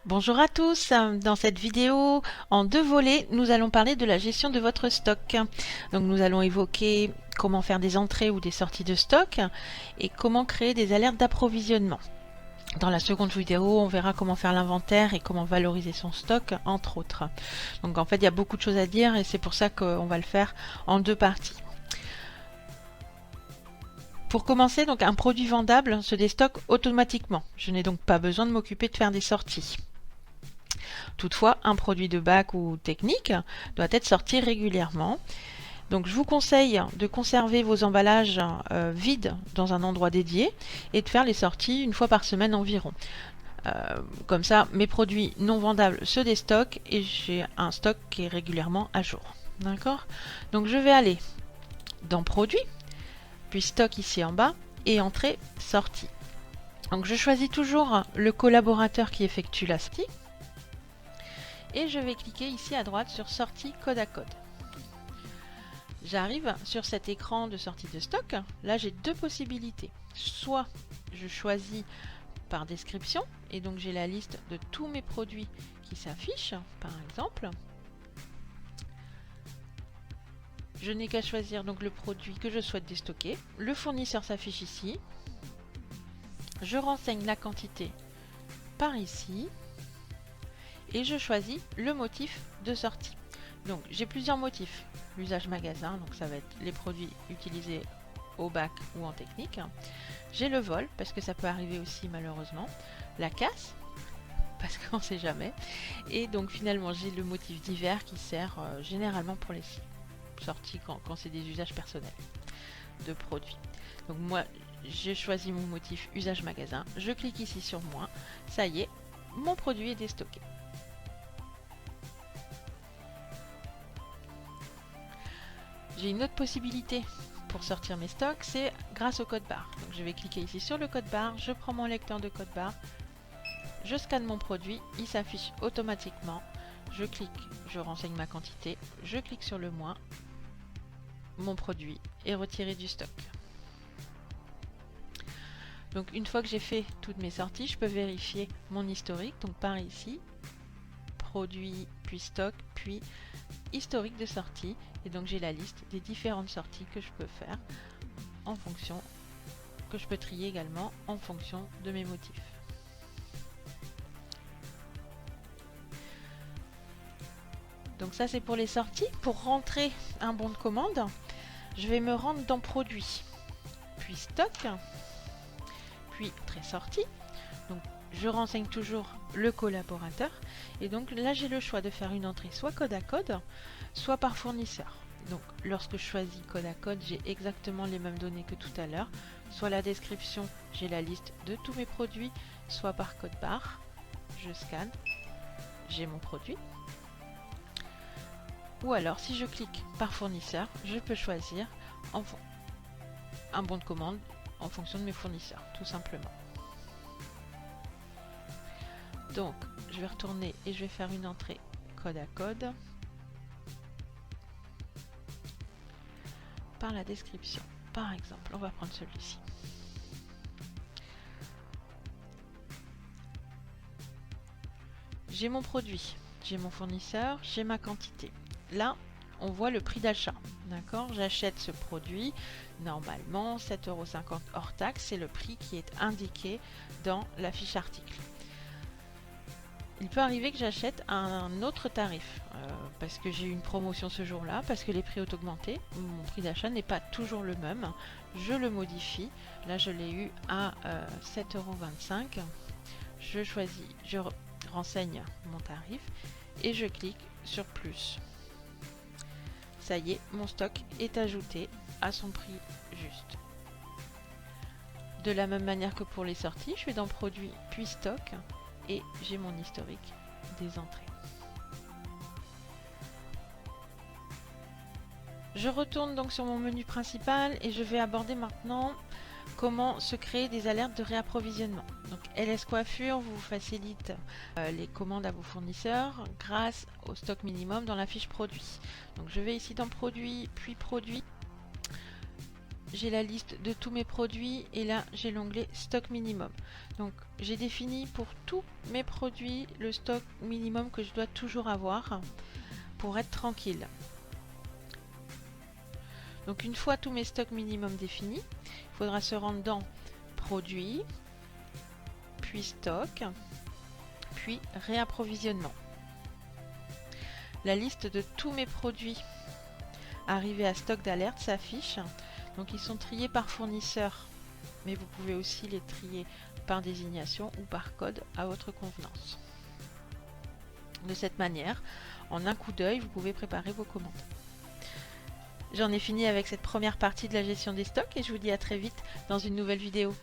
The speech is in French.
Bonjour à tous, dans cette vidéo en deux volets, nous allons parler de la gestion de votre stock. Donc nous allons évoquer comment faire des entrées ou des sorties de stock et comment créer des alertes d'approvisionnement. Dans la seconde vidéo, on verra comment faire l'inventaire et comment valoriser son stock, entre autres. Donc en fait, il y a beaucoup de choses à dire et c'est pour ça qu'on va le faire en deux parties. Pour commencer, donc un produit vendable se déstocke automatiquement. Je n'ai donc pas besoin de m'occuper de faire des sorties. Toutefois, un produit de bac ou technique doit être sorti régulièrement. Donc je vous conseille de conserver vos emballages vides dans un endroit dédié et de faire les sorties une fois par semaine environ. Comme ça, mes produits non vendables se déstockent et j'ai un stock qui est régulièrement à jour. D'accord? Donc je vais aller dans Produits, puis Stock ici en bas et Entrée, Sortie. Donc je choisis toujours le collaborateur qui effectue la sortie et je vais cliquer ici à droite sur Sortie code à code. J'arrive sur cet écran de sortie de stock. Là, j'ai deux possibilités. Soit je choisis par description et donc j'ai la liste de tous mes produits qui s'affichent, par exemple. Je n'ai qu'à choisir donc le produit que je souhaite déstocker. Le fournisseur s'affiche ici. Je renseigne la quantité par ici et je choisis le motif de sortie. Donc j'ai plusieurs motifs. L'usage magasin, donc ça va être les produits utilisés au bac ou en technique. J'ai le vol, parce que ça peut arriver aussi malheureusement. La casse, parce qu'on ne sait jamais. Et donc finalement j'ai le motif divers qui sert généralement pour les sorties quand c'est des usages personnels de produits. Donc moi j'ai choisi mon motif usage magasin. Je clique ici sur moins. Ça y est, mon produit est déstocké. J'ai une autre possibilité pour sortir mes stocks, c'est grâce au code barre. Donc je vais cliquer ici sur le code barre, je prends mon lecteur de code barre, je scanne mon produit, il s'affiche automatiquement, je clique, je renseigne ma quantité, je clique sur le moins, mon produit est retiré du stock. Donc une fois que j'ai fait toutes mes sorties, je peux vérifier mon historique, donc par ici, produit, puis stock, puis historique de sortie, et donc j'ai la liste des différentes sorties que je peux faire en fonction, que je peux trier également en fonction de mes motifs. Donc ça c'est pour les sorties. Pour rentrer un bon de commande, je vais me rendre dans Produits, puis Stock, puis Entrée Sortie. Donc je renseigne toujours le collaborateur et donc là j'ai le choix de faire une entrée soit code à code, soit par fournisseur. Donc lorsque je choisis code à code, j'ai exactement les mêmes données que tout à l'heure. Soit la description, j'ai la liste de tous mes produits, soit par code barre, je scanne, j'ai mon produit. Ou alors si je clique par fournisseur, je peux choisir un bon de commande en fonction de mes fournisseurs, tout simplement. Donc je vais retourner et je vais faire une entrée code à code par la description. Par exemple, on va prendre celui-ci. J'ai mon produit, j'ai mon fournisseur, j'ai ma quantité. Là, on voit le prix d'achat. D'accord? J'achète ce produit, normalement 7,50 € hors taxe, c'est le prix qui est indiqué dans la fiche article. Il peut arriver que j'achète un autre tarif parce que j'ai eu une promotion ce jour-là, parce que les prix ont augmenté. Mon prix d'achat n'est pas toujours le même. Je le modifie. Là, je l'ai eu à 7,25 €. Je choisis, je renseigne mon tarif et je clique sur plus. Ça y est, mon stock est ajouté à son prix juste. De la même manière que pour les sorties, je vais dans Produits puis Stock et j'ai mon historique des entrées. Je retourne donc sur mon menu principal et je vais aborder maintenant comment se créer des alertes de réapprovisionnement. Donc LS Coiffure vous facilite les commandes à vos fournisseurs grâce au stock minimum dans la fiche produit. Donc je vais ici dans Produits, puis Produits. j'ai la liste de tous mes produits et là j'ai l'onglet stock minimum. Donc j'ai défini pour tous mes produits le stock minimum que je dois toujours avoir pour être tranquille. Donc une fois tous mes stocks minimum définis, il faudra se rendre dans produits, puis stock, puis réapprovisionnement. La liste de tous mes produits arrivés à stock d'alerte s'affiche. Donc ils sont triés par fournisseur, mais vous pouvez aussi les trier par désignation ou par code à votre convenance. De cette manière, en un coup d'œil, vous pouvez préparer vos commandes. J'en ai fini avec cette première partie de la gestion des stocks et je vous dis à très vite dans une nouvelle vidéo.